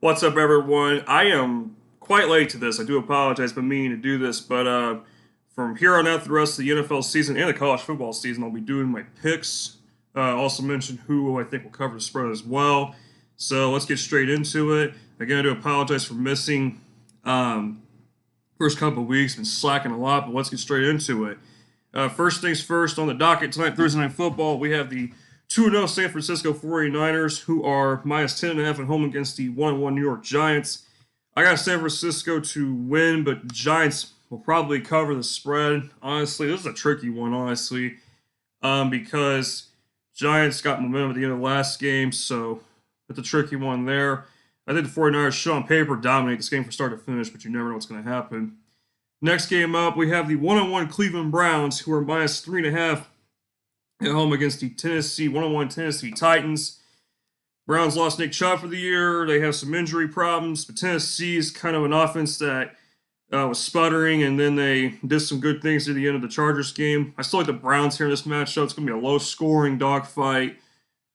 What's up, everyone? I am quite late to this. I do apologize for meaning to do this, but from here on out, the rest of the NFL season and the college football season, I'll be doing my picks. Also mention who I think will cover the spread as well. So let's get straight into it. Again, I do apologize for missing um, first couple of weeks. Been slacking a lot, but let's get straight into it. First things first, on the docket tonight, Thursday Night Football, we have the 2-0 San Francisco 49ers, who are minus 10.5 at home against the 1-1 New York Giants. I got San Francisco to win, but Giants will probably cover the spread. Honestly, this is a tricky one, honestly, because Giants got momentum at the end of the last game, so it's a tricky one there. I think the 49ers should on paper dominate this game from start to finish, but you never know what's going to happen. Next game up, we have the 1-1 Cleveland Browns, who are minus 3.5 at home against the 1-1 Tennessee Titans. Browns lost Nick Chubb for the year. They have some injury problems, but Tennessee is kind of an offense that was sputtering, and then they did some good things at the end of the Chargers game. I still like the Browns here in this matchup. It's going to be a low-scoring dogfight.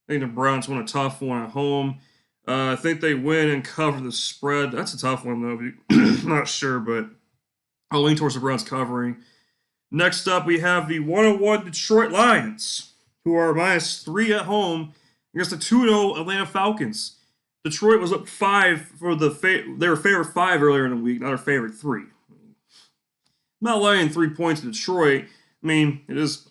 I think the Browns win a tough one at home. I think they win and cover the spread. That's a tough one, though. I'm not sure, but I'll lean towards the Browns covering. Next up, we have the 1-1 Detroit Lions, who are minus 3 at home against the 2-0 Atlanta Falcons. Detroit was up 5 for they were favored 5 earlier in the week. Now they're favored 3. I'm not laying 3 points to Detroit. I mean, it is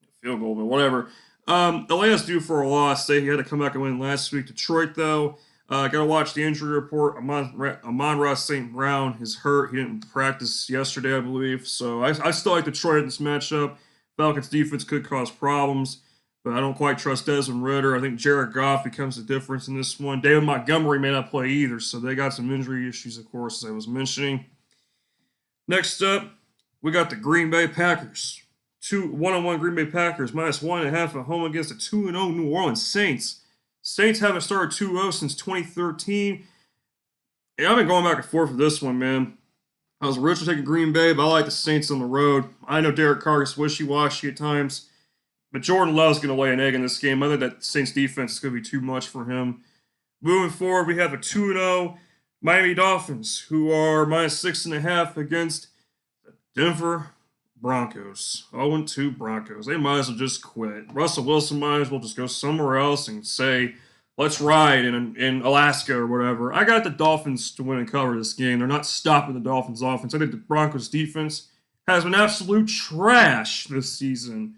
a field goal, but whatever. Atlanta's due for a loss. They had to come back and win last week. Detroit, though, got to watch the injury report. Amon-Ra St. Brown is hurt. He didn't practice yesterday, I believe. So I still like Detroit in this matchup. Falcons' defense could cause problems, but I don't quite trust Desmond Ridder. I think Jared Goff becomes the difference in this one. David Montgomery may not play either, so they got some injury issues, of course, as I was mentioning. Next up, we got the Green Bay Packers. 1-1 Green Bay Packers, minus 1.5 at home against the 2-0 New Orleans Saints. Saints haven't started 2-0 since 2013. And I've been going back and forth with this one, man. I was originally taking Green Bay, but I like the Saints on the road. I know Derek Carr is wishy-washy at times, but Jordan Love's going to lay an egg in this game. I think that Saints defense is going to be too much for him. Moving forward, we have a 2-0 Miami Dolphins, who are minus 6.5 against the Denver Broncos. 0-2 Broncos. They might as well just quit. Russell Wilson might as well just go somewhere else and say, let's ride in Alaska or whatever. I got the Dolphins to win and cover this game. They're not stopping the Dolphins' offense. I think the Broncos' defense has been absolute trash this season.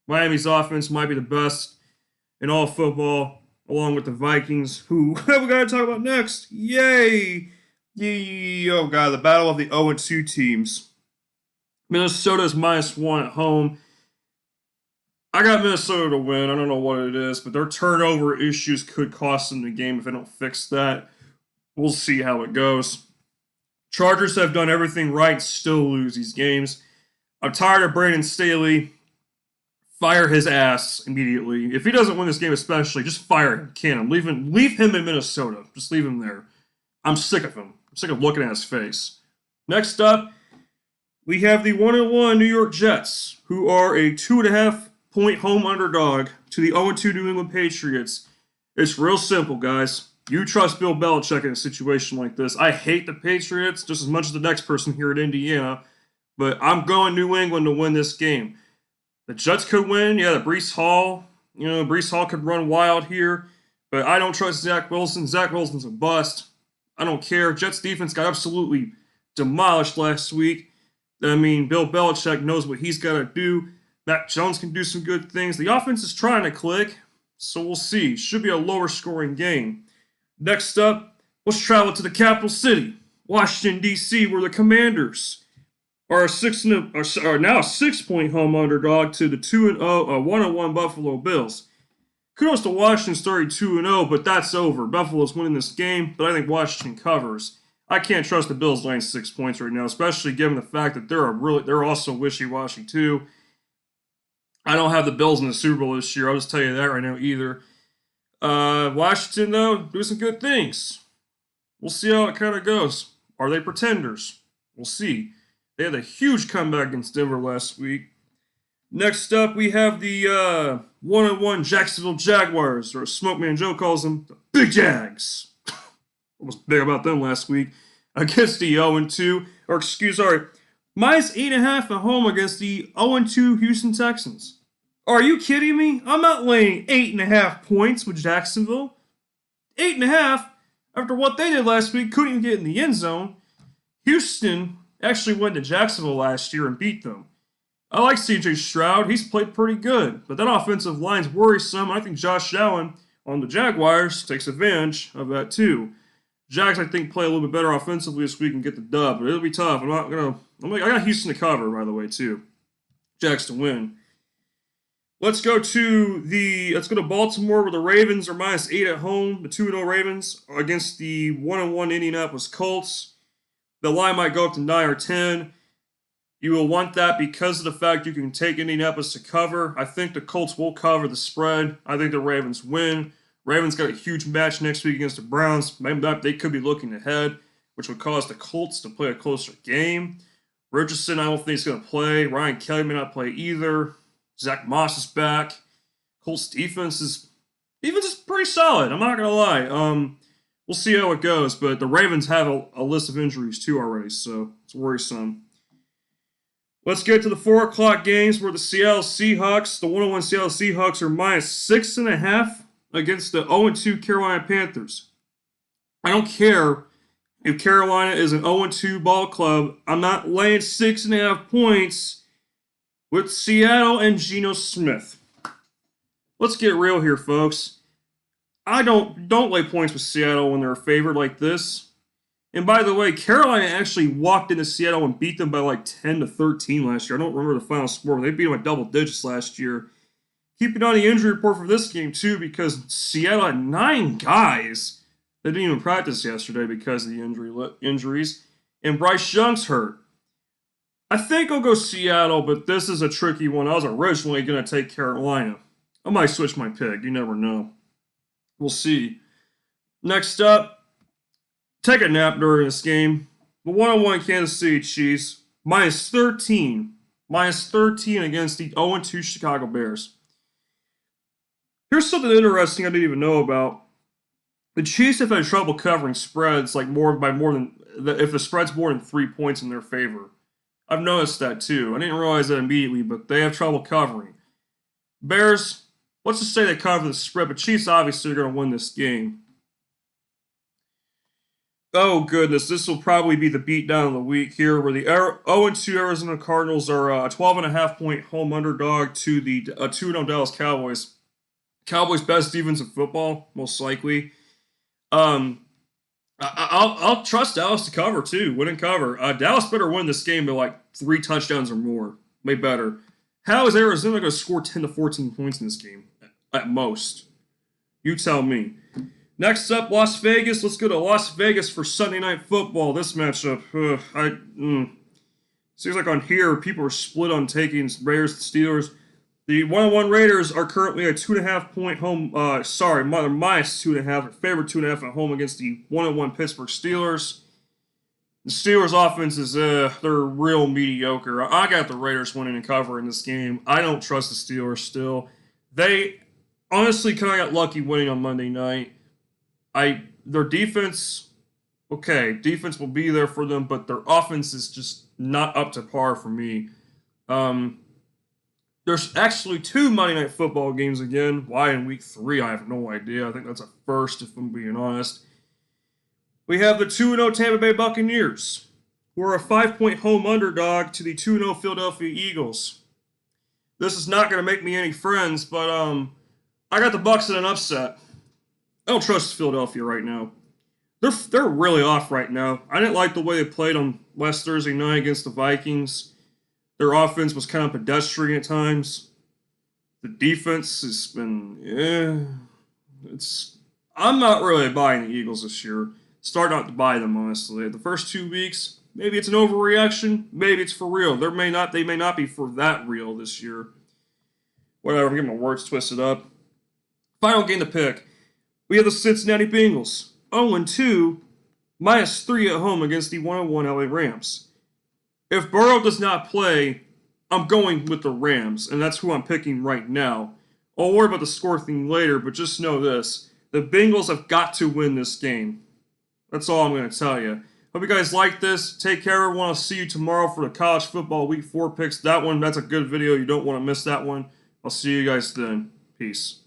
Miami's offense might be the best in all football, along with the Vikings, who we got to talk about next. Yay! Oh, God, the battle of the 0-2 teams. Minnesota is minus 1 at home. I got Minnesota to win. I don't know what it is, but their turnover issues could cost them the game if they don't fix that. We'll see how it goes. Chargers have done everything right, still lose these games. I'm tired of Brandon Staley. Fire his ass immediately. If he doesn't win this game especially, just fire him. Can him. Leave him in Minnesota. Just leave him there. I'm sick of him. I'm sick of looking at his face. Next up, we have the 1-1 New York Jets, who are a 2.5-point home underdog to the 0-2 New England Patriots. It's real simple, guys. You trust Bill Belichick in a situation like this. I hate the Patriots just as much as the next person here at Indiana, but I'm going New England to win this game. The Jets could win. Yeah, the Breece Hall. Breece Hall could run wild here, but I don't trust Zach Wilson. Zach Wilson's a bust. I don't care. Jets defense got absolutely demolished last week. I mean, Bill Belichick knows what he's got to do. Mac Jones can do some good things. The offense is trying to click, so we'll see. Should be a lower scoring game. Next up, let's travel to the capital city, Washington, D.C., where the Commanders are now a 6-point home underdog to the 1-1 Buffalo Bills. Kudos to Washington starting 2-0, but that's over. Buffalo's winning this game, but I think Washington covers. I can't trust the Bills laying 6 points right now, especially given the fact that they're also wishy-washy too. I don't have the Bills in the Super Bowl this year. I'll just tell you that right now either. Washington, though, do some good things. We'll see how it kind of goes. Are they pretenders? We'll see. They had a huge comeback against Denver last week. Next up, we have the 1-1 Jacksonville Jaguars, or Smoke Man Joe calls them the Big Jags. was big about them last week against the 0-2, minus 8.5 at home against the 0-2 Houston Texans. Are you kidding me? I'm not laying 8.5 points with Jacksonville. 8.5 after what they did last week, couldn't even get in the end zone. Houston actually went to Jacksonville last year and beat them. I like CJ Stroud. He's played pretty good, but that offensive line's worrisome. I think Josh Allen on the Jaguars takes advantage of that too. Jags, I think, play a little bit better offensively this week and get the dub, but it'll be tough. I got Houston to cover, by the way, too. Jags to win. Let's go to Baltimore, where the Ravens are minus 8 at home. The 2-0 Ravens against the 1-1 Indianapolis Colts. The line might go up to 9 or 10. You will want that because of the fact you can take Indianapolis to cover. I think the Colts will cover the spread. I think the Ravens win. Ravens got a huge match next week against the Browns. Maybe they could be looking ahead, which would cause the Colts to play a closer game. Richardson, I don't think he's going to play. Ryan Kelly may not play either. Zach Moss is back. Colts defense is pretty solid. I'm not going to lie. We'll see how it goes, but the Ravens have a list of injuries too already, so it's worrisome. Let's get to the 4 o'clock games where the Seattle Seahawks, the 1-1 Seattle Seahawks, are minus 6.5 against the 0-2 Carolina Panthers. I don't care if Carolina is an 0-2 ball club. I'm not laying 6.5 points with Seattle and Geno Smith. Let's get real here, folks. I don't lay points with Seattle when they're favored like this. And by the way, Carolina actually walked into Seattle and beat them by like 10-13 last year. I don't remember the final score, but they beat them by double digits last year. Keeping on the injury report for this game, too, because Seattle had 9 guys that didn't even practice yesterday because of the injuries. And Bryce Young's hurt. I think I'll go Seattle, but this is a tricky one. I was originally going to take Carolina. I might switch my pick. You never know. We'll see. Next up, take a nap during this game. The 1-1 Kansas City Chiefs, minus 13. Minus 13 against the 0-2 Chicago Bears. Here's something interesting I didn't even know about. The Chiefs have had trouble covering spreads if the spread's more than 3 points in their favor. I've noticed that too. I didn't realize that immediately, but they have trouble covering. Bears, let's just say they cover the spread, but Chiefs obviously are going to win this game. Oh goodness, this will probably be the beatdown of the week here, where the 0-2 Arizona Cardinals are a 12.5 point home underdog to the 2-0 Dallas Cowboys. Cowboys' best defense in football, most likely. I'll trust Dallas to cover too. Win and cover. Dallas better win this game by like 3 touchdowns or more. Way better. How is Arizona going to score 10-14 points in this game at most? You tell me. Next up, Las Vegas. Let's go to Las Vegas for Sunday Night Football. This matchup, seems like on here people are split on taking Raiders and Steelers. The 1-1 Raiders are currently a 2.5 point home. Minus 2.5. Favored 2.5 at home against the 1-1 Pittsburgh Steelers. The Steelers' offense is they're real mediocre. I got the Raiders winning and covering this game. I don't trust the Steelers still. They honestly kind of got lucky winning on Monday night. Their defense, defense will be there for them, but their offense is just not up to par for me. There's actually 2 Monday Night Football games again. Why in week 3? I have no idea. I think that's a first, if I'm being honest. We have the 2-0 Tampa Bay Buccaneers, who are a 5-point home underdog to the 2-0 Philadelphia Eagles. This is not going to make me any friends, but I got the Bucs in an upset. I don't trust Philadelphia right now. They're really off right now. I didn't like the way they played on last Thursday night against the Vikings. Their offense was kind of pedestrian at times. The defense has been, I'm not really buying the Eagles this year. Start not to buy them, honestly. The first 2 weeks, maybe it's an overreaction. Maybe it's for real. They may not be for that real this year. Whatever, I'm getting my words twisted up. Final game to pick. We have the Cincinnati Bengals. 0-2, minus 3 at home against the 1-1 LA Rams. If Burrow does not play, I'm going with the Rams, and that's who I'm picking right now. I'll worry about the score thing later, but just know this. The Bengals have got to win this game. That's all I'm going to tell you. Hope you guys like this. Take care, everyone. I'll see you tomorrow for the college football week 4 picks. That's a good video. You don't want to miss that one. I'll see you guys then. Peace.